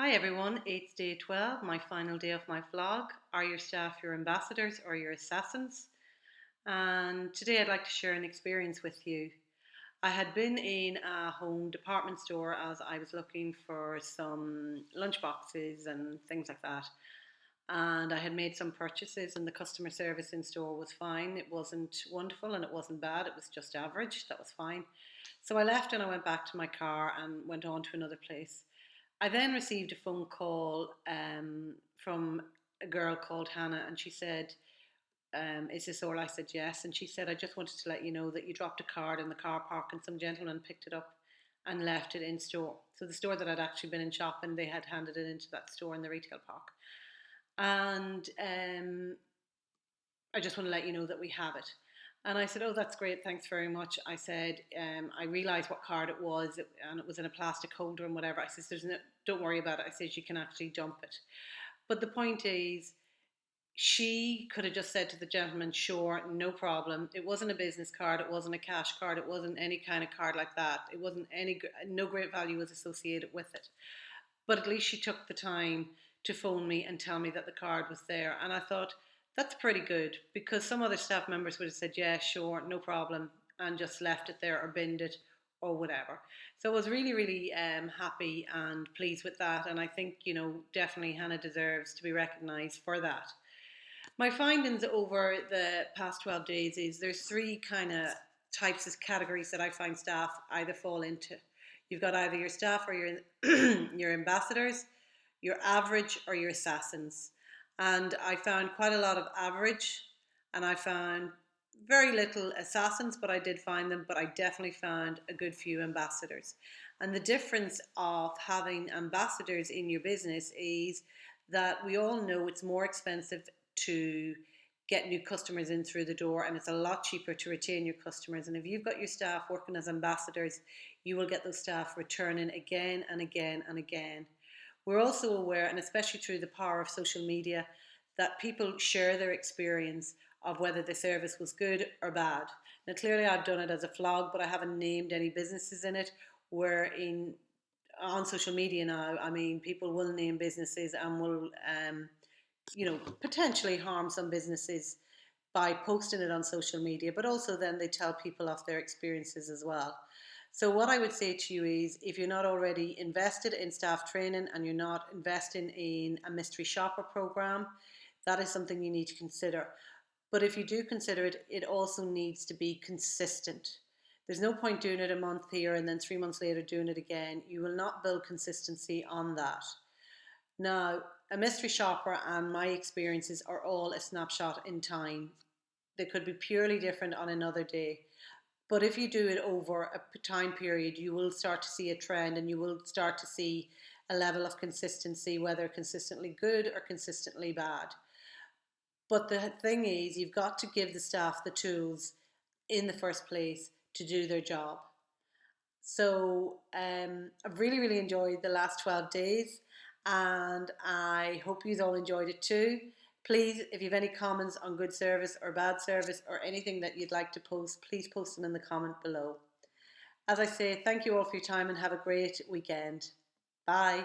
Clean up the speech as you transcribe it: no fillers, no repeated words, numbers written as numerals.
Hi everyone, it's day 12, my final day of my vlog. Are your staff your ambassadors or your assassins? And today I'd like to share an experience with you. I had been in a home department store as I was looking for some lunch boxes and things like that. And I had made some purchases, and the customer service in store was fine. It wasn't wonderful and it wasn't bad, it was just average. That was fine. So I left and I went back to my car and went on to another place. I then received a phone call from a girl called Hannah, and she said, "Is this all?" I said, "Yes." And she said, "I just wanted to let you know that you dropped a card in the car park, and some gentleman picked it up and left it in store." So the store that I'd actually been in shopping, they had handed it into that store in the retail park. And I just want to let you know that we have it. And I said, "Oh, that's great. Thanks very much." I said, "I realised what card it was, and it was in a plastic holder and whatever." I said, "Don't worry about it." I said, "You can actually dump it." But the point is, she could have just said to the gentleman, "Sure, no problem." It wasn't a business card. It wasn't a cash card. It wasn't any kind of card like that. It wasn't no great value was associated with it. But at least she took the time to phone me and tell me that the card was there. And I thought, that's pretty good, because some other staff members would have said, "Yeah, sure, no problem," and just left it there or binned it or whatever. So I was really, really happy and pleased with that. And I think, definitely Hannah deserves to be recognised for that. My findings over the past 12 days is there's three kind of types of categories that I find staff either fall into. You've got either your staff or your your ambassadors, your average or your assassins. And I found quite a lot of average, and I found very little assassins, but I did find them. But I definitely found a good few ambassadors. And the difference of having ambassadors in your business is that we all know it's more expensive to get new customers in through the door, and it's a lot cheaper to retain your customers. And if you've got your staff working as ambassadors, you will get those staff returning again and again and again. We're also aware, and especially through the power of social media, that people share their experience of whether the service was good or bad. Now, clearly, I've done it as a vlog, but I haven't named any businesses in it. Where in on social media now, I mean, people will name businesses and will, potentially harm some businesses by posting it on social media, but also then they tell people of their experiences as well. So what I would say to you is, if you're not already invested in staff training and you're not investing in a mystery shopper program, that is something you need to consider. But if you do consider it, it also needs to be consistent. There's no point doing it a month here and then 3 months later doing it again. You will not build consistency on that. Now, a mystery shopper and my experiences are all a snapshot in time. They could be purely different on another day. But if you do it over a time period, you will start to see a trend, and you will start to see a level of consistency, whether consistently good or consistently bad. But the thing is, you've got to give the staff the tools in the first place to do their job. So I've really, really enjoyed the last 12 days, and I hope you all enjoyed it too. Please, if you have any comments on good service or bad service or anything that you'd like to post, please post them in the comment below. As I say, thank you all for your time and have a great weekend. Bye.